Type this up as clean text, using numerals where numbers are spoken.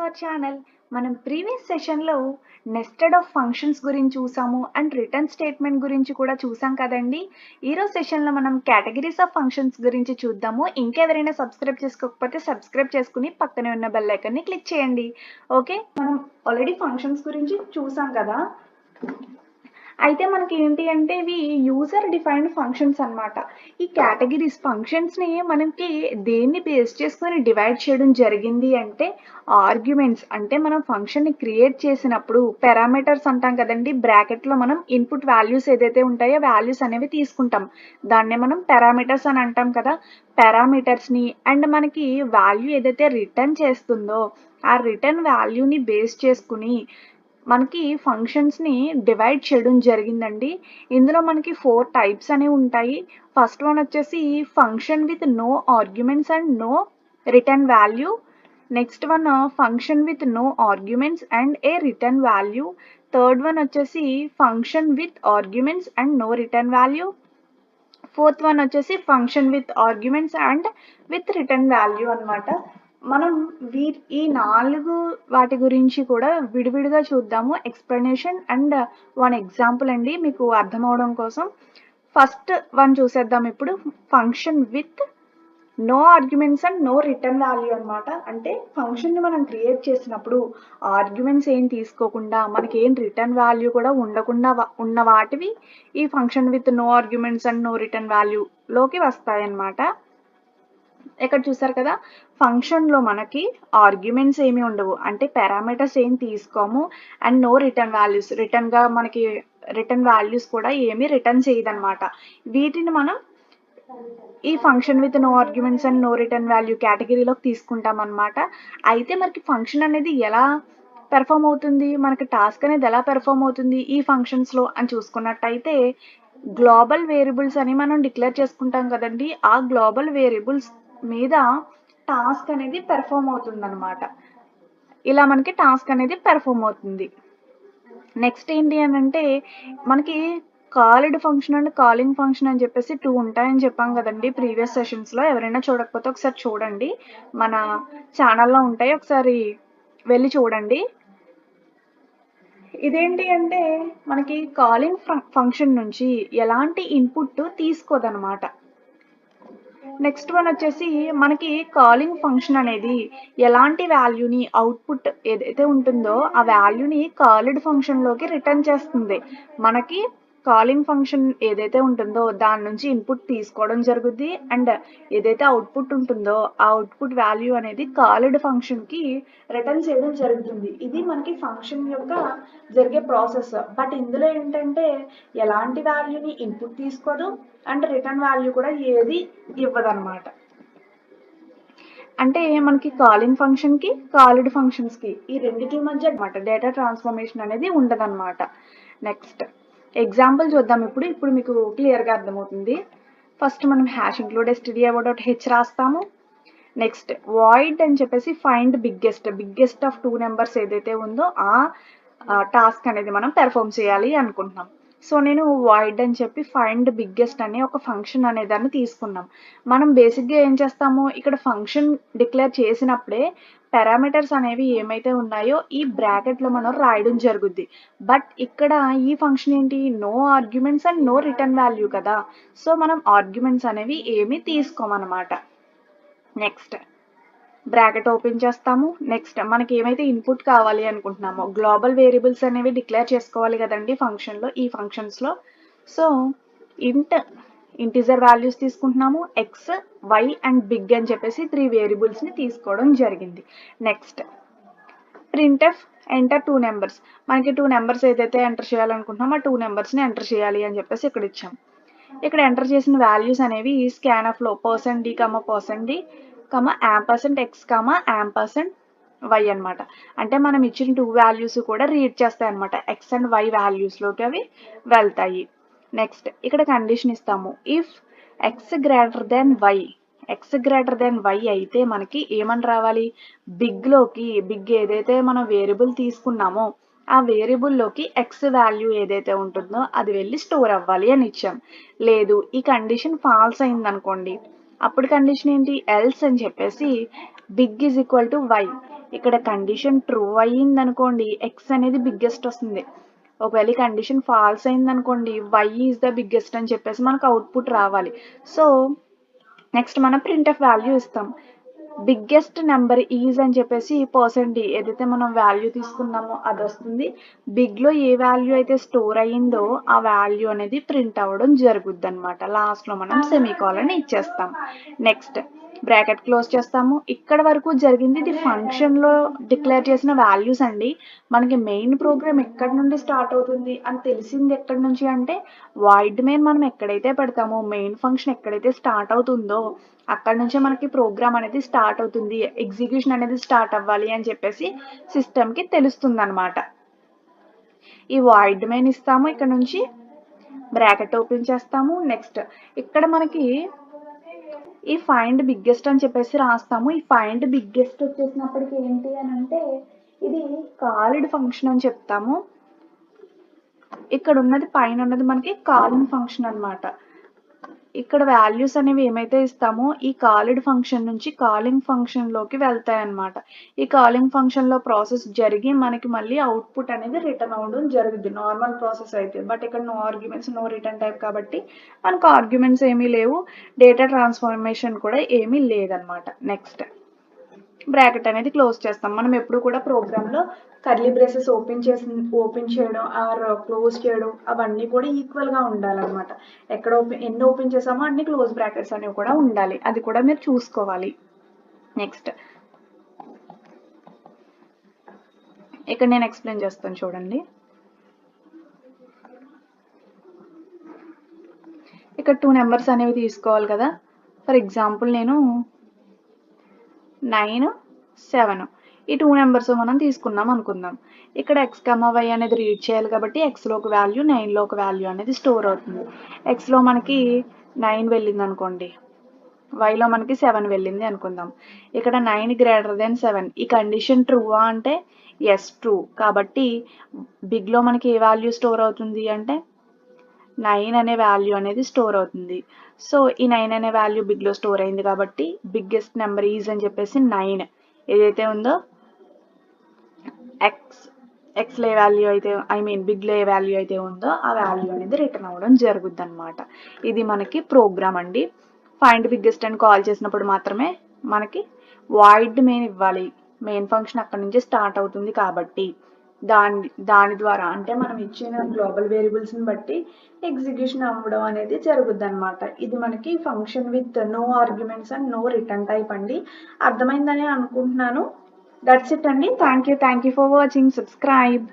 Our channel. మనం previous సెషన్లో nested of functions గురించి చూసాము అండ్ రిటర్న్ స్టేట్మెంట్ గురించి కూడా చూసాం కదండి. ఈరోజు సెషన్లో మనం కేటగిరీస్ ఆఫ్ ఫంక్షన్స్ గురించి చూద్దాము. ఇంకెవరైనా సబ్స్క్రైబ్ చేసుకోకపోతే సబ్స్క్రైబ్ చేసుకుని పక్కనే ఉన్న బెల్ ఐకాన్ని క్లిక్ చేయండి. ఓకే, మనం ఆల్రెడీ ఫంక్షన్స్ గురించి చూసాం కదా. అయితే మనకి ఏంటి అంటే ఇవి యూజర్ డిఫైన్డ్ ఫంక్షన్స్ అన్నమాట. ఈ కేటగిరీస్ ఫంక్షన్స్ని మనకి దేన్ని బేస్ చేసుకొని డివైడ్ చేయడం జరిగింది అంటే ఆర్గ్యుమెంట్స్. అంటే మనం ఫంక్షన్ని క్రియేట్ చేసినప్పుడు పారామీటర్స్ అంటాం కదండి, బ్రాకెట్లో మనం ఇన్పుట్ వాల్యూస్ ఏదైతే ఉంటాయో వాల్యూస్ అనేవి తీసుకుంటాం. దాన్నే మనం పారామీటర్స్ అని అంటాం కదా. పారామీటర్స్ని అండ్ మనకి వాల్యూ ఏదైతే రిటర్న్ చేస్తుందో ఆ రిటర్న్ వాల్యూని బేస్ చేసుకుని మనకి ఫంక్షన్స్ని డివైడ్ చేయడం జరిగిందండి. ఇందులో మనకి 4 టైప్స్ అనేవి ఉంటాయి. ఫస్ట్ వన్ వచ్చేసి function with no arguments and no return value. Next one function with no arguments and a return value. Third one వచ్చేసి function with arguments and no return value. Fourth one వచ్చేసి function with arguments and with return value అన్నమాట. మనం ఈ 4 వాటి గురించి కూడా విడివిడిగా చూద్దాము. ఎక్స్ప్లెనేషన్ అండ్ వన్ ఎగ్జాంపుల్ అండి మీకు అర్థం అవడం కోసం. ఫస్ట్ వన్ చూసేద్దాం ఇప్పుడు. Function with no arguments and no return value అనమాట. అంటే ఫంక్షన్ని మనం క్రియేట్ చేసినప్పుడు ఆర్గ్యుమెంట్స్ ఏం తీసుకోకుండా మనకి ఏం రిటర్న్ వాల్యూ కూడా ఉండకుండా ఉన్న వాటివి ఈ function with no arguments and no return వాల్యూలోకి వస్తాయి అన్నమాట. ఇక్కడ చూసారు కదా, ఫంక్షన్లో మనకి ఆర్గ్యుమెంట్స్ ఏమి ఉండవు, అంటే పారామీటర్స్ ఏం తీసుకోము అండ్ నో రిటర్న్ వాల్యూస్. రిటర్న్గా మనకి రిటర్న్ వాల్యూస్ కూడా ఏమీ రిటర్న్ చేయదన్నమాట. వీటిని మనం ఈ function with no arguments and no return value కేటగిరీలోకి తీసుకుంటాం అన్నమాట. అయితే మనకి ఫంక్షన్ అనేది ఎలా పెర్ఫామ్ అవుతుంది, మనకి టాస్క్ అనేది ఎలా పెర్ఫామ్ అవుతుంది ఈ ఫంక్షన్స్లో అని చూసుకున్నట్టయితే గ్లోబల్ వేరియబుల్స్ అని మనం డిక్లేర్ చేసుకుంటాం కదండి. ఆ గ్లోబల్ వేరియబుల్స్ మీద టాస్క్ అనేది పెర్ఫామ్ అవుతుంది అనమాట. ఇలా మనకి టాస్క్ అనేది పెర్ఫామ్ అవుతుంది. నెక్స్ట్ ఏంటి అని అంటే మనకి called function and calling function అని చెప్పేసి 2 ఉంటాయని చెప్పాం కదండి ప్రీవియస్ సెషన్స్లో. ఎవరైనా చూడకపోతే ఒకసారి చూడండి, మన ఛానల్లో ఉంటాయి, ఒకసారి వెళ్ళి చూడండి. ఇదేంటి అంటే మనకి కాలింగ్ ఫంక్షన్ నుంచి ఎలాంటి ఇన్పుట్ తీసుకోదన్నమాట. నెక్స్ట్ వన్ వచ్చేసి మనకి కాలింగ్ ఫంక్షన్ అనేది ఎలాంటి వాల్యూని అవుట్పుట్ ఏదైతే ఉంటుందో ఆ వాల్యూని కాల్డ్ ఫంక్షన్లోకి రిటర్న్ చేస్తుంది. మనకి కాలింగ్ ఫంక్షన్ ఏదైతే ఉంటుందో దాని నుంచి ఇన్పుట్ తీసుకోవడం జరుగుద్ది అండ్ ఏదైతే అవుట్పుట్ ఉంటుందో ఆ అవుట్పుట్ వాల్యూ అనేది కాల్డ్ ఫంక్షన్కి రిటర్న్ చేయడం జరుగుతుంది. ఇది మనకి ఫంక్షన్ యొక్క జరిగే ప్రాసెస్. బట్ ఇందులో ఏంటంటే ఎలాంటి వాల్యూని ఇన్పుట్ తీసుకోదు అండ్ రిటర్న్ వాల్యూ కూడా ఏది ఇవ్వదన్నమాట. అంటే మనకి కాలింగ్ ఫంక్షన్కి కాల్డ్ ఫంక్షన్స్కి ఈ రెండింటి మధ్య అనమాట డేటా ట్రాన్స్ఫర్మేషన్ అనేది ఉండదన్నమాట. నెక్స్ట్ ఎగ్జాంపుల్ చూద్దాం ఇప్పుడు మీకు క్లియర్గా అర్థమవుతుంది. ఫస్ట్ మనం హ్యాష్ ఇంక్లూడ్ stdio.h రాస్తాము. నెక్స్ట్ వాయిడ్ అని చెప్పేసి ఫైండ్ బిగ్గెస్ట్ ఆఫ్ 2 నెంబర్స్ ఏదైతే ఉందో ఆ టాస్క్ అనేది మనం పెర్ఫామ్ చేయాలి అనుకుంటున్నాం. సో నేను వాయిడ్ అని చెప్పి ఫైండ్ బిగ్గెస్ట్ అనే ఒక ఫంక్షన్ అనే దాన్ని తీసుకున్నాం. మనం బేసిక్గా ఏం చేస్తాము, ఇక్కడ ఫంక్షన్ డిక్లేర్ చేసినప్పుడే పారామీటర్స్ అనేవి ఏమైతే ఉన్నాయో ఈ బ్రాకెట్లో మనం రాయడం జరుగుద్ది. బట్ ఇక్కడ ఈ ఫంక్షన్ ఏంటి, no arguments and no return value కదా. సో మనం ఆర్గ్యుమెంట్స్ అనేవి ఏమీ తీసుకోమన్నమాట. నెక్స్ట్ బ్రాకెట్ ఓపెన్ చేస్తాము. నెక్స్ట్ మనకి ఏమైతే ఇన్పుట్ కావాలి అనుకుంటున్నామో గ్లోబల్ వేరియబుల్స్ అనేవి డిక్లేర్ చేసుకోవాలి కదండి ఫంక్షన్లో, ఈ ఫంక్షన్స్లో. సో ఇంటిజర్ వాల్యూస్ తీసుకుంటున్నాము, ఎక్స్ వై అండ్ బిగ్ అని చెప్పేసి 3 వేరియబుల్స్ని తీసుకోవడం జరిగింది. Next printf enter 2 numbers. మనకి 2 నెంబర్స్ ఏదైతే ఎంటర్ చేయాలనుకుంటున్నామో ఆ 2 నెంబర్స్ని ఎంటర్ చేయాలి అని చెప్పేసి ఇక్కడ ఇచ్చాం. ఇక్కడ ఎంటర్ చేసిన వాల్యూస్ అనేవి స్కాన్ఎఫ్లో %d, %d, %x, %y అనమాట. అంటే మనం ఇచ్చిన 2 వాల్యూస్ కూడా రీడ్ చేస్తాయి అనమాట. ఎక్స్ అండ్ వై వాల్యూస్లోకి అవి వెళ్తాయి. నెక్స్ట్ ఇక్కడ కండిషన్ ఇస్తాము, if x greater than y అయితే మనకి ఏమని రావాలి, బిగ్ ఏదైతే మనం వేరియబుల్ తీసుకున్నామో ఆ వేరియబుల్లోకి ఎక్స్ వాల్యూ ఏదైతే ఉంటుందో అది వెళ్ళి స్టోర్ అవ్వాలి అని ఇచ్చాం. లేదు ఈ కండిషన్ ఫాల్స్ అయింది అనుకోండి, అప్పుడు కండిషన్ ఏంటి, ఎల్స్ అని చెప్పేసి big is equal to y. ఇక్కడ కండిషన్ ట్రూ అయ్యింది అనుకోండి ఎక్స్ అనేది బిగ్గెస్ట్ వస్తుంది. ఒకవేళ ఈ కండిషన్ ఫాల్స్ అయింది అనుకోండి వై ఈజ్ ద బిగ్గెస్ట్ అని చెప్పేసి మనకు అవుట్పుట్ రావాలి. సో నెక్స్ట్ మనం ప్రింట్ఎఫ్ వాల్యూ ఇస్తాం. బిగ్గెస్ట్ నెంబర్ ఈజ్ అని చెప్పేసి పర్సెంట్ ఏదైతే మనం వాల్యూ తీసుకున్నామో అది వస్తుంది. బిగ్లో ఏ వాల్యూ అయితే స్టోర్ అయ్యిందో ఆ వాల్యూ అనేది ప్రింట్ అవ్వడం జరుగుద్ది అనమాట. లాస్ట్లో మనం సెమీకోలన్ ఇచ్చేస్తాం. నెక్స్ట్ బ్రాకెట్ క్లోజ్ చేస్తాము. ఇక్కడ వరకు జరిగింది ఇది ఫంక్షన్లో డిక్లేర్ చేసిన వాల్యూస్ అండి. మనకి మెయిన్ ప్రోగ్రామ్ ఎక్కడి నుండి స్టార్ట్ అవుతుంది అని తెలిసింది ఎక్కడి నుంచి అంటే వాయిడ్ మెయిన్ మనం ఎక్కడైతే పెడతామో మెయిన్ ఫంక్షన్ ఎక్కడైతే స్టార్ట్ అవుతుందో అక్కడ నుంచే మనకి ప్రోగ్రామ్ అనేది స్టార్ట్ అవుతుంది, ఎగ్జిక్యూషన్ అనేది స్టార్ట్ అవ్వాలి అని చెప్పేసి సిస్టమ్కి తెలుస్తుంది అనమాట. ఈ వాయిడ్ మెయిన్ ఇస్తాము, ఇక్కడ నుంచి బ్రాకెట్ ఓపెన్ చేస్తాము. నెక్స్ట్ ఇక్కడ మనకి ఈ ఫైండ్ బిగ్గెస్ట్ అని చెప్పేసి రాస్తాము. ఈ ఫైండ్ బిగ్గెస్ట్ వచ్చేసినప్పటికి ఏంటి అని అంటే ఇది కాల్డ్ ఫంక్షన్ అని చెప్తాము. ఇక్కడ ఉన్నది పైన ఉన్నది మనకి కాలింగ్ ఫంక్షన్ అనమాట. ఇక్కడ వాల్యూస్ అనేవి ఏమైతే ఇస్తామో ఈ కాలిడ్ ఫంక్షన్ నుంచి కాలింగ్ ఫంక్షన్లోకి వెళ్తాయి అనమాట. ఈ కాలింగ్ ఫంక్షన్లో ప్రాసెస్ జరిగి మనకి మళ్ళీ అవుట్పుట్ అనేది రిటర్న్ అవ్వడం జరుగుద్ది నార్మల్ ప్రాసెస్ అయితే. బట్ ఇక్కడ no arguments no return type కాబట్టి మనకు ఆర్గ్యుమెంట్స్ ఏమీ లేవు, డేటా ట్రాన్స్ఫర్మేషన్ కూడా ఏమీ లేదనమాట. నెక్స్ట్ బ్రాకెట్ అనేది క్లోజ్ చేస్తాం. మనం ఎప్పుడు కూడా ప్రోగ్రాంలో కర్లీ బ్రేసెస్ ఓపెన్ చేయడం ఆర్ క్లోజ్ చేయడం అవన్నీ కూడా ఈక్వల్గా ఉండాలన్నమాట. ఎక్కడ ఎన్ని ఓపెన్ చేసామో అన్ని క్లోజ్ బ్రాకెట్స్ అనేవి కూడా ఉండాలి, అది కూడా మీరు చూసుకోవాలి. నెక్స్ట్ ఇక్కడ నేను ఎక్స్ప్లెయిన్ చేస్తాను చూడండి. ఇక్కడ 2 నెంబర్స్ అనేవి తీసుకోవాలి కదా. ఫర్ ఎగ్జాంపుల్ నేను 9, 7 ఈ 2 నెంబర్స్ మనం తీసుకున్నాం అనుకుందాం. ఇక్కడ ఎక్స్ కమా వై అనేది రీడ్ చేయాలి కాబట్టి ఎక్స్లో ఒక వాల్యూ 9లో ఒక వాల్యూ అనేది స్టోర్ అవుతుంది. ఎక్స్లో మనకి 9 వెళ్ళింది అనుకోండి, వైలో మనకి 7 వెళ్ళింది అనుకుందాం. ఇక్కడ 9 గ్రేటర్ దెన్ 7 ఈ కండిషన్ ట్రూవా అంటే ఎస్ ట్రూ. కాబట్టి బిగ్లో మనకి ఏ వాల్యూ స్టోర్ అవుతుంది అంటే 9 అనే వాల్యూ అనేది స్టోర్ అవుతుంది. సో ఈ 9 అనే వాల్యూ బిగ్లో స్టోర్ అయింది కాబట్టి బిగ్గెస్ట్ నెంబర్ ఈజ్ అని చెప్పేసి 9 ఏదైతే ఉందో ఎక్స్లో ఏ వాల్యూ అయితే బిగ్లో ఏ వాల్యూ అయితే ఉందో ఆ వాల్యూ అనేది రిటర్న్ అవ్వడం జరుగుద్ది అనమాట. ఇది మనకి ప్రోగ్రామ్ అండి. ఫైండ్ బిగ్గెస్ట్ అని కాల్ చేసినప్పుడు మాత్రమే మనకి వాయిడ్ మెయిన్ ఇవ్వాలి. మెయిన్ ఫంక్షన్ అక్కడ నుంచి స్టార్ట్ అవుతుంది కాబట్టి దాని ద్వారా అంటే మనం ఇచ్చిన గ్లోబల్ వేరియబుల్స్ని బట్టి ఎగ్జిక్యూషన్ అవ్వడం అనేది జరుగుద్ది అనమాట. ఇది మనకి function with no arguments and no return type అండి. అర్థమైందని అనుకుంటున్నాను. దట్స్ ఇట్ అండి. Thank you for watching. Subscribe.